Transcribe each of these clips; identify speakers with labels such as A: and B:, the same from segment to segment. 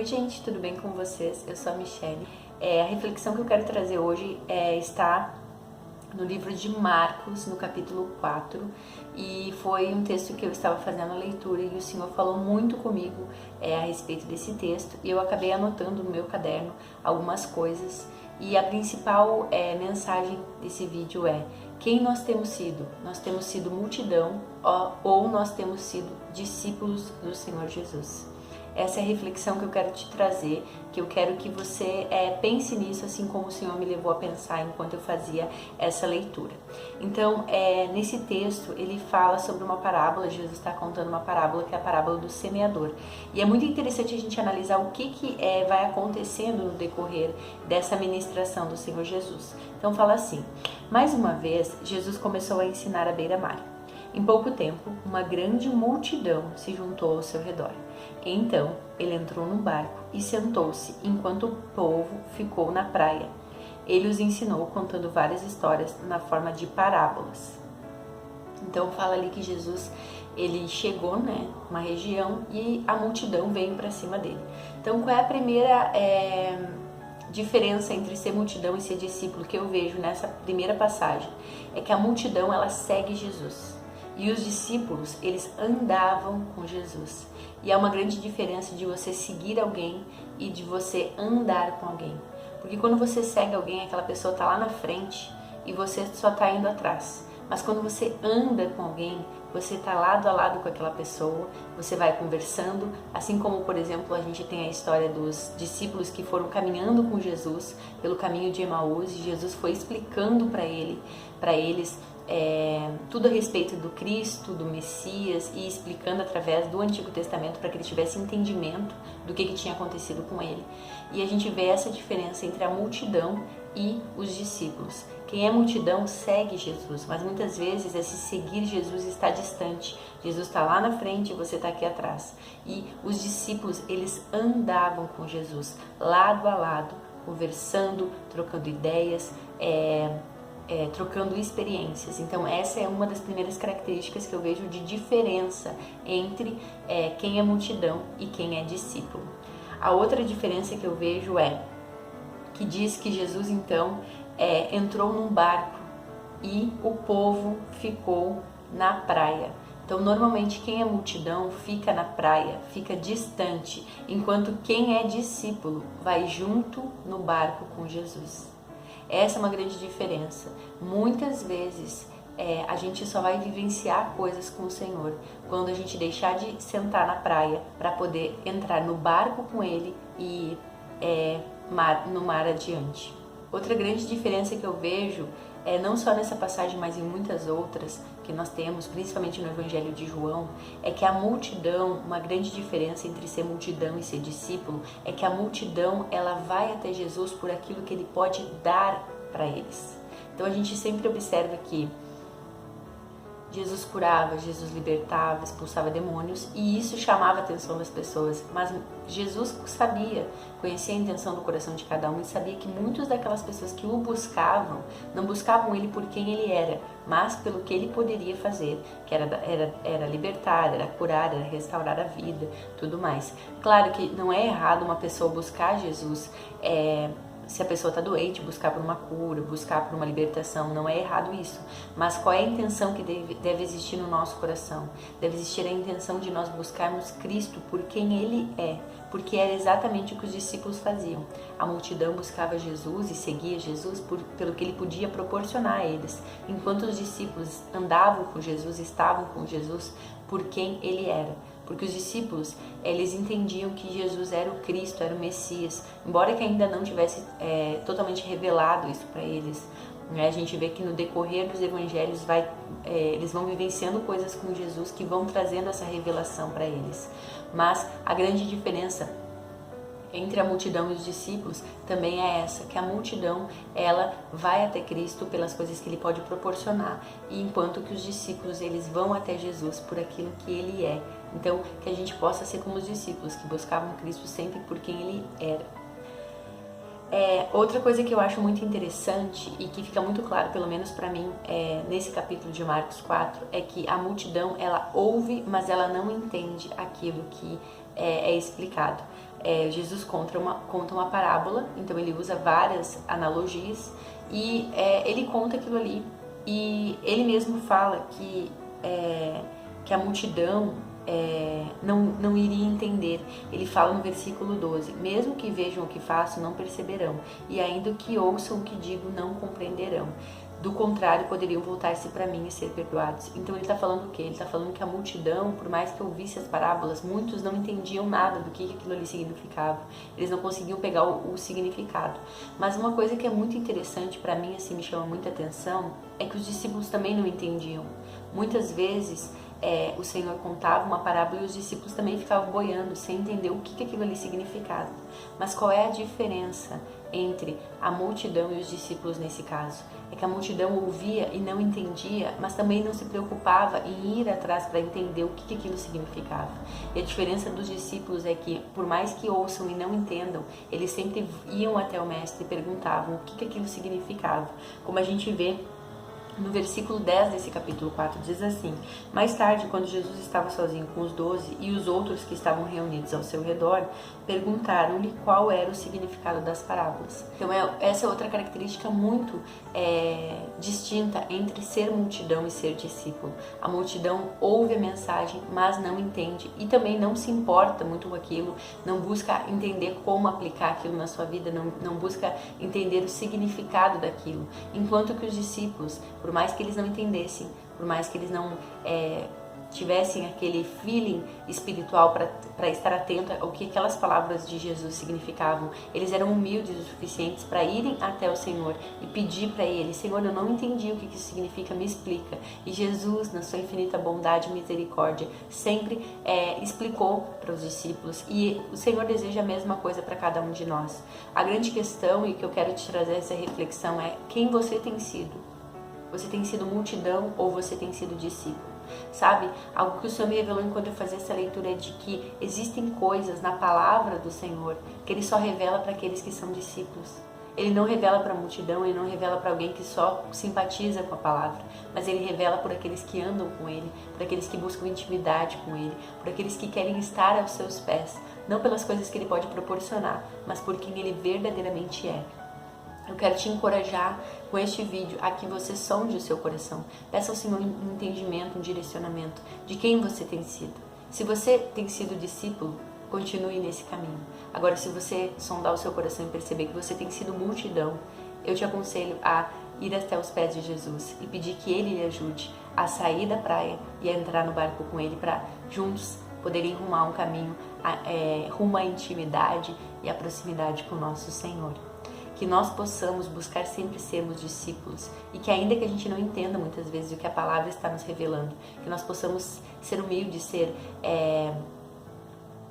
A: gente, tudo bem com vocês? Eu sou a Michelle. A reflexão que eu quero trazer hoje está no livro de Marcos, no capítulo 4, e foi um texto que eu estava fazendo a leitura e o Senhor falou muito comigo a respeito desse texto, e eu acabei anotando no meu caderno algumas coisas, e a principal mensagem desse vídeo é: quem nós temos sido? Nós temos sido multidão ou nós temos sido discípulos do Senhor Jesus? Essa é a reflexão que eu quero te trazer, que eu quero que você pense nisso, assim como o Senhor me levou a pensar enquanto eu fazia essa leitura. Então, nesse texto, ele fala sobre uma parábola. Jesus está contando uma parábola, que é a parábola do semeador. E é muito interessante a gente analisar o que vai acontecendo no decorrer dessa ministração do Senhor Jesus. Então, fala assim: mais uma vez, Jesus começou a ensinar à beira-mar. Em pouco tempo, uma grande multidão se juntou ao seu redor. Então, ele entrou no barco e sentou-se, enquanto o povo ficou na praia. Ele os ensinou contando várias histórias na forma de parábolas. Então, fala ali que Jesus, ele chegou, numa região e a multidão veio para cima dele. Então, qual é a primeira diferença entre ser multidão e ser discípulo que eu vejo nessa primeira passagem? É que a multidão, ela segue Jesus. E os discípulos, eles andavam com Jesus. E há uma grande diferença de você seguir alguém e de você andar com alguém. Porque quando você segue alguém, aquela pessoa está lá na frente e você só está indo atrás. Mas quando você anda com alguém, você está lado a lado com aquela pessoa, você vai conversando, assim como, por exemplo, a gente tem a história dos discípulos que foram caminhando com Jesus pelo caminho de Emaús, e Jesus foi explicando para eles tudo a respeito do Cristo, do Messias, e explicando através do Antigo Testamento para que eles tivessem entendimento do que tinha acontecido com ele. E a gente vê essa diferença entre a multidão e os discípulos. Quem é multidão segue Jesus, mas muitas vezes esse seguir Jesus está distante. Jesus está lá na frente e você está aqui atrás. E os discípulos, eles andavam com Jesus, lado a lado, conversando, trocando ideias, trocando experiências. Então essa é uma das primeiras características que eu vejo de diferença entre quem é multidão e quem é discípulo. A outra diferença que eu vejo é que diz que Jesus então entrou num barco e o povo ficou na praia. Então normalmente quem é multidão fica na praia, fica distante, enquanto quem é discípulo vai junto no barco com Jesus. Essa é uma grande diferença. Muitas vezes a gente só vai vivenciar coisas com o Senhor quando a gente deixar de sentar na praia para poder entrar no barco com Ele e no mar adiante. Outra grande diferença que eu vejo não só nessa passagem, mas em muitas outras que nós temos, principalmente no Evangelho de João, é que a multidão, uma grande diferença entre ser multidão e ser discípulo, é que a multidão, ela vai até Jesus por aquilo que Ele pode dar para eles. Então a gente sempre observa que Jesus curava, Jesus libertava, expulsava demônios, e isso chamava a atenção das pessoas. Mas Jesus sabia, conhecia a intenção do coração de cada um, e sabia que muitas daquelas pessoas que o buscavam, não buscavam Ele por quem Ele era, mas pelo que Ele poderia fazer, que era libertar, era curar, era restaurar a vida, tudo mais. Claro que não é errado uma pessoa buscar Jesus, se a pessoa está doente, buscar por uma cura, buscar por uma libertação, não é errado isso. Mas qual é a intenção que deve existir no nosso coração? Deve existir a intenção de nós buscarmos Cristo por quem Ele é, porque era exatamente o que os discípulos faziam. A multidão buscava Jesus e seguia Jesus pelo que Ele podia proporcionar a eles, enquanto os discípulos andavam com Jesus, estavam com Jesus por quem Ele era. Porque os discípulos, eles entendiam que Jesus era o Cristo, era o Messias, embora que ainda não tivesse totalmente revelado isso para eles. A gente vê que no decorrer dos evangelhos eles vão vivenciando coisas com Jesus que vão trazendo essa revelação para eles. Mas a grande diferença entre a multidão e os discípulos também é essa, que a multidão, ela vai até Cristo pelas coisas que Ele pode proporcionar, e enquanto que os discípulos, eles vão até Jesus por aquilo que Ele é. Então, que a gente possa ser como os discípulos, que buscavam Cristo sempre por quem Ele era. Outra coisa que eu acho muito interessante e que fica muito claro, pelo menos para mim, nesse capítulo de Marcos 4, é que a multidão, ela ouve, mas ela não entende aquilo que é explicado. Jesus conta uma parábola, então ele usa várias analogias e ele conta aquilo ali e ele mesmo fala que a multidão não iria entender. Ele fala no versículo 12: mesmo que vejam o que faço, não perceberão, e ainda que ouçam o que digo, não compreenderão. Do contrário, poderiam voltar-se para mim e ser perdoados. Então ele está falando o quê? Ele está falando que a multidão, por mais que ouvisse as parábolas, muitos não entendiam nada do que aquilo ali significava. Eles não conseguiam pegar o significado. Mas uma coisa que é muito interessante para mim, assim, me chama muita atenção, é que os discípulos também não entendiam. Muitas vezes o Senhor contava uma parábola e os discípulos também ficavam boiando, sem entender o que aquilo ali significava. Mas qual é a diferença entre a multidão e os discípulos nesse caso? É que a multidão ouvia e não entendia, mas também não se preocupava em ir atrás para entender o que aquilo significava. E a diferença dos discípulos é que, por mais que ouçam e não entendam, eles sempre iam até o mestre e perguntavam o que aquilo significava. Como a gente vê no versículo 10 desse capítulo 4, diz assim: mais tarde, quando Jesus estava sozinho com os 12 e os outros que estavam reunidos ao seu redor, perguntaram-lhe qual era o significado das parábolas. Então essa é outra característica muito distinta entre ser multidão e ser discípulo. A multidão ouve a mensagem, mas não entende e também não se importa muito com aquilo, não busca entender como aplicar aquilo na sua vida, não busca entender o significado daquilo, enquanto que os discípulos, por mais que eles não entendessem, por mais que eles não tivessem aquele feeling espiritual para estar atento ao que aquelas palavras de Jesus significavam, eles eram humildes o suficientes para irem até o Senhor e pedir para Ele: Senhor, eu não entendi o que isso significa, me explica. E Jesus, na sua infinita bondade e misericórdia, sempre explicou para os discípulos, e o Senhor deseja a mesma coisa para cada um de nós. A grande questão, e que eu quero te trazer essa reflexão, é quem você tem sido. Você tem sido multidão ou você tem sido discípulo? Sabe, algo que o Senhor me revelou enquanto eu fazia essa leitura é de que existem coisas na palavra do Senhor que Ele só revela para aqueles que são discípulos. Ele não revela para a multidão, Ele não revela para alguém que só simpatiza com a palavra, mas Ele revela por aqueles que andam com Ele, por aqueles que buscam intimidade com Ele, por aqueles que querem estar aos seus pés, não pelas coisas que Ele pode proporcionar, mas por quem Ele verdadeiramente é. Eu quero te encorajar com este vídeo a que você sonde o seu coração. Peça ao Senhor um entendimento, um direcionamento de quem você tem sido. Se você tem sido discípulo, continue nesse caminho. Agora, se você sondar o seu coração e perceber que você tem sido multidão, eu te aconselho a ir até os pés de Jesus e pedir que Ele lhe ajude a sair da praia e a entrar no barco com Ele para juntos poderem rumar um caminho rumo à intimidade e à proximidade com o nosso Senhor. Que nós possamos buscar sempre sermos discípulos e que, ainda que a gente não entenda muitas vezes o que a palavra está nos revelando, que nós possamos ser humildes,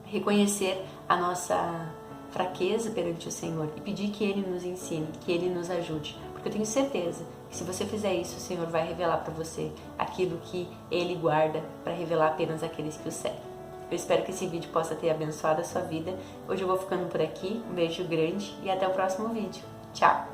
A: reconhecer a nossa fraqueza perante o Senhor e pedir que Ele nos ensine, que Ele nos ajude, porque eu tenho certeza que se você fizer isso, o Senhor vai revelar para você aquilo que Ele guarda para revelar apenas àqueles que o seguem. Eu espero que esse vídeo possa ter abençoado a sua vida. Hoje eu vou ficando por aqui. Um beijo grande e até o próximo vídeo. Tchau!